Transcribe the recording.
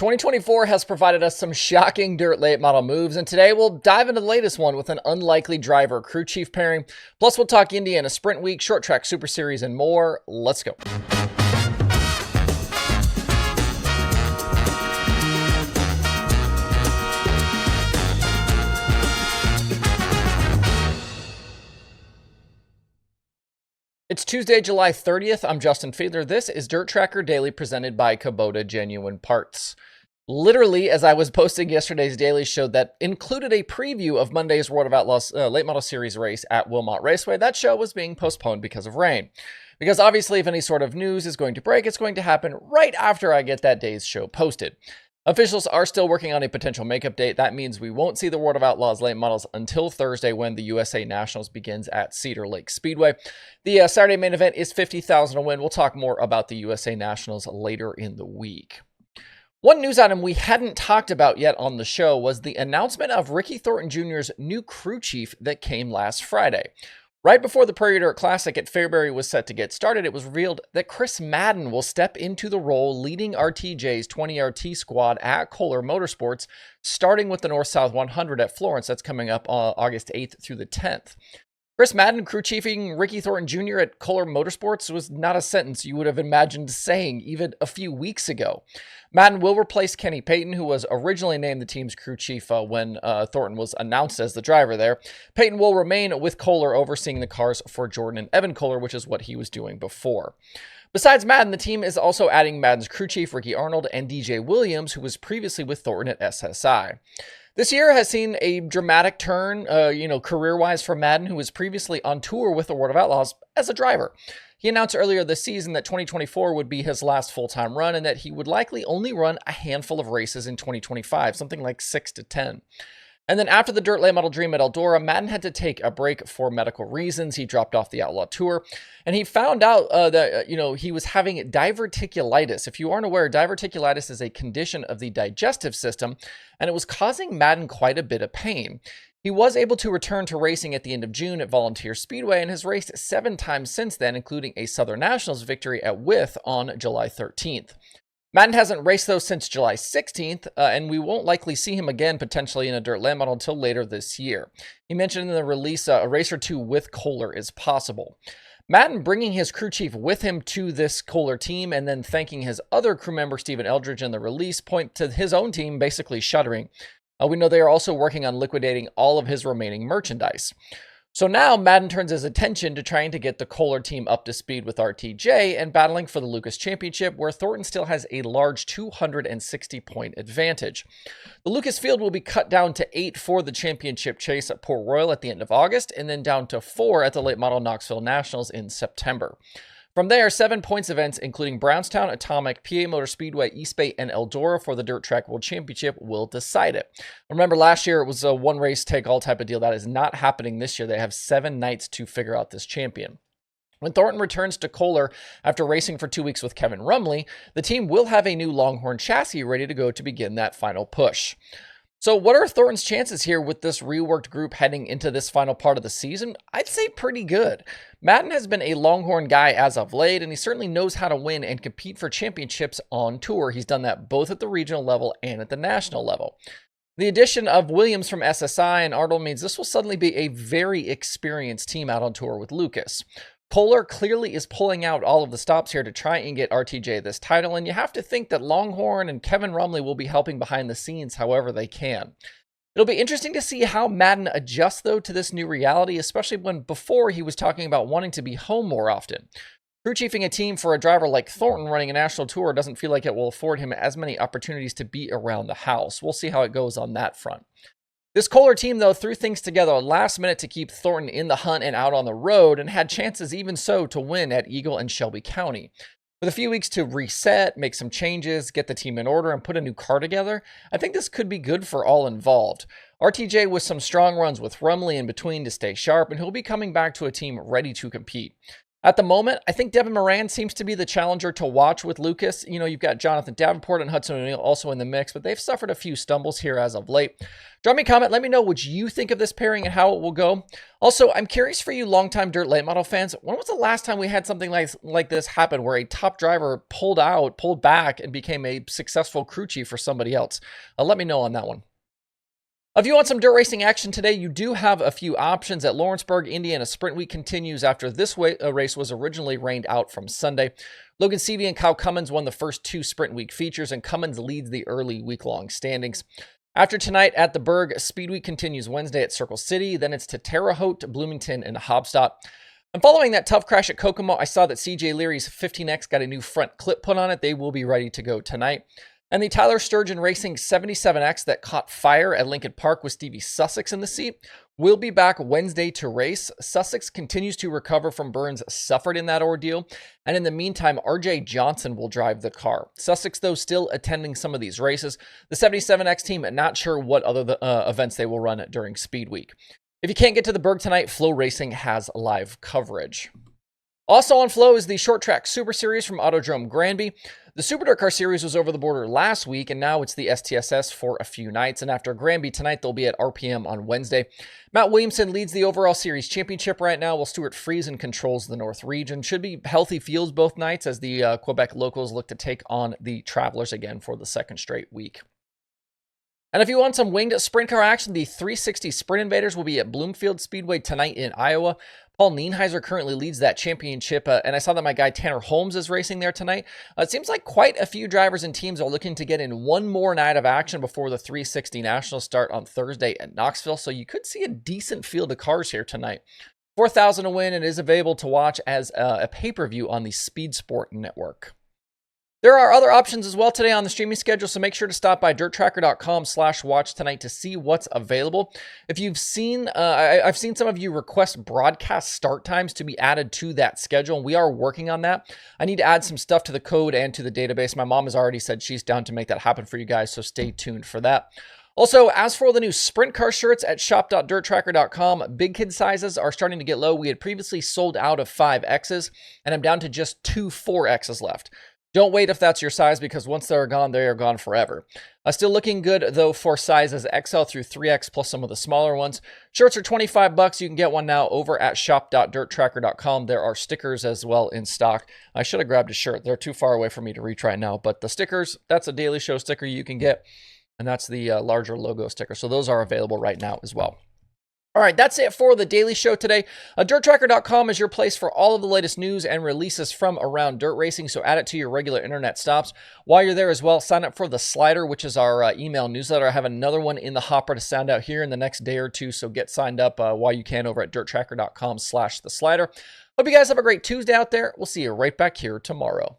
2024 has provided us some shocking dirt late model moves, and today we'll dive into the latest one with an unlikely driver crew chief pairing. Plus, we'll talk Indiana Sprint Week, Short Track Super Series, and more. Let's go. It's Tuesday, July 30th. I'm Justin Fiedler. This is Dirt Tracker Daily presented by Kubota Genuine Parts. Literally, as I was posting yesterday's daily show that included a preview of Monday's World of Outlaws late model series race at Wilmot Raceway, that show was being postponed because of rain. Because obviously if any sort of news is going to break, it's going to happen right after I get that day's show posted. Officials are still working on a potential makeup date. That means we won't see the World of Outlaws late models until Thursday when the USA Nationals begins at Cedar Lake Speedway. The Saturday main event is $50,000 to win. We'll talk more about the USA Nationals later in the week. One news item we hadn't talked about yet on the show was the announcement of Ricky Thornton Jr.'s new crew chief that came last Friday. Right before the Prairie Dirt Classic at Fairbury was set to get started, it was revealed that Chris Madden will step into the role leading RTJ's 20RT squad at Kohler Motorsports, starting with the North-South 100 at Florence. That's coming up August 8th through the 10th. Chris Madden crew chiefing Ricky Thornton Jr. at Kohler Motorsports was not a sentence you would have imagined saying even a few weeks ago. Madden will replace Kenny Payton, who was originally named the team's crew chief when Thornton was announced as the driver there. Payton will remain with Kohler overseeing the cars for Jordan and Evan Kohler, which is what he was doing before. Besides Madden, the team is also adding Madden's crew chief Ricky Arnold and DJ Williams, who was previously with Thornton at SSI. This year has seen a dramatic turn, career-wise for Madden, who was previously on tour with the World of Outlaws as a driver. He announced earlier this season that 2024 would be his last full-time run and that he would likely only run a handful of races in 2025, something like 6 to 10. And then after the dirt late model dream at Eldora, Madden had to take a break for medical reasons. He dropped off the Outlaw Tour, and he found out that he was having diverticulitis. If you aren't aware, diverticulitis is a condition of the digestive system, and it was causing Madden quite a bit of pain. He was able to return to racing at the end of June at Volunteer Speedway and has raced 7 times since then, including a Southern Nationals victory at Wythe on July 13th. Madden hasn't raced, though, since July 16th, and we won't likely see him again potentially in a dirt late model until later this year. He mentioned in the release a race or two with Kohler is possible. Madden bringing his crew chief with him to this Kohler team and then thanking his other crew member, Stephen Eldridge, in the release point to his own team basically shuttering. We know they are also working on liquidating all of his remaining merchandise. So now Madden turns his attention to trying to get the Kohler team up to speed with RTJ and battling for the Lucas Championship, where Thornton still has a large 260-point advantage. The Lucas field will be cut down to 8 for the championship chase at Port Royal at the end of August, and then down to 4 at the late model Knoxville Nationals in September. From there, 7 points events, including Brownstown, Atomic, PA Motor Speedway, East Bay, and Eldora for the Dirt Track World Championship will decide it. Remember, last year it was a one-race-take-all type of deal. That is not happening this year. They have 7 nights to figure out this champion. When Thornton returns to Kohler after racing for 2 weeks with Kevin Rumley, the team will have a new Longhorn chassis ready to go to begin that final push. So what are Thornton's chances here with this reworked group heading into this final part of the season? I'd say pretty good. Madden has been a Longhorn guy as of late, and he certainly knows how to win and compete for championships on tour. He's done that both at the regional level and at the national level. The addition of Williams from SSI and Arnold means this will suddenly be a very experienced team out on tour with Lucas. Kohler clearly is pulling out all of the stops here to try and get RTJ this title, and you have to think that Longhorn and Kevin Rumley will be helping behind the scenes however they can. It'll be interesting to see how Madden adjusts, though, to this new reality, especially when before he was talking about wanting to be home more often. Crew chiefing a team for a driver like Thornton running a national tour doesn't feel like it will afford him as many opportunities to be around the house. We'll see how it goes on that front. This Kohler team, though, threw things together last minute to keep Thornton in the hunt and out on the road, and had chances even so to win at Eagle and Shelby County. With a few weeks to reset, make some changes, get the team in order, and put a new car together, I think this could be good for all involved. RTJ with some strong runs with Rumley in between to stay sharp, and he'll be coming back to a team ready to compete. At the moment, I think Devin Moran seems to be the challenger to watch with Lucas. You know, you've got Jonathan Davenport and Hudson O'Neal also in the mix, but they've suffered a few stumbles here as of late. Drop me a comment. Let me know what you think of this pairing and how it will go. Also, I'm curious for you longtime Dirt Late Model fans, when was the last time we had something like this happen where a top driver pulled back, and became a successful crew chief for somebody else? Let me know on that one. If you want some dirt racing action today, you do have a few options. At Lawrenceburg, Indiana, Sprint Week continues after this race was originally rained out from Sunday. Logan Seavey and Kyle Cummins won the first 2 Sprint Week features, and Cummins leads the early week-long standings. After tonight at the Berg, Speed Week continues Wednesday at Circle City. Then it's to Terre Haute, Bloomington, and Hobstadt. And following that tough crash at Kokomo, I saw that CJ Leary's 15X got a new front clip put on it. They will be ready to go tonight. And the Tyler Sturgeon Racing 77X that caught fire at Lincoln Park with Stevie Sussex in the seat will be back Wednesday to race. Sussex continues to recover from burns suffered in that ordeal. And in the meantime, RJ Johnson will drive the car. Sussex, though, still attending some of these races. The 77X team, not sure what other events they will run during Speed Week. If you can't get to the Berg tonight, Flow Racing has live coverage. Also on Flow is the Short Track Super Series from Autodrome Granby. The Super DIRTRACKR Series was over the border last week, and now it's the STSS for a few nights. And after Granby tonight, they'll be at RPM on Wednesday. Matt Williamson leads the overall series championship right now, while Stuart Friesen controls the North region. Should be healthy fields both nights as the Quebec locals look to take on the Travelers again for the second straight week. And if you want some winged sprint car action, the 360 Sprint Invaders will be at Bloomfield Speedway tonight in Iowa. Paul Nienheiser currently leads that championship, and I saw that my guy Tanner Holmes is racing there tonight. It seems like quite a few drivers and teams are looking to get in one more night of action before the 360 Nationals start on Thursday at Knoxville, so you could see a decent field of cars here tonight. $4,000 to win, and is available to watch as a pay-per-view on the Speed Sport Network. There are other options as well today on the streaming schedule, so make sure to stop by DIRTRACKR.com/watch tonight to see what's available. If you've seen, I've seen some of you request broadcast start times to be added to that schedule, and we are working on that. I need to add some stuff to the code and to the database. My mom has already said she's down to make that happen for you guys, so stay tuned for that. Also, as for the new sprint car shirts at shop.dirtracker.com, big kid sizes are starting to get low. We had previously sold out of 5Xs, and I'm down to just 2 4Xs left. Don't wait if that's your size, because once they are gone forever. Still looking good, though, for sizes XL through 3X plus some of the smaller ones. Shirts are $25. You can get one now over at shop.dirtracker.com. There are stickers as well in stock. I should have grabbed a shirt. They're too far away for me to reach right now. But the stickers, that's a Daily Show sticker you can get, and that's the larger logo sticker. So those are available right now as well. All right, that's it for the Daily Show today. DIRTRACKR.com is your place for all of the latest news and releases from around dirt racing, so add it to your regular internet stops. While you're there as well, sign up for the Slider, which is our email newsletter. I have another one in the hopper to send out here in the next day or two, so get signed up while you can over at DIRTRACKR.com/the Slider. Hope you guys have a great Tuesday out there. We'll see you right back here tomorrow.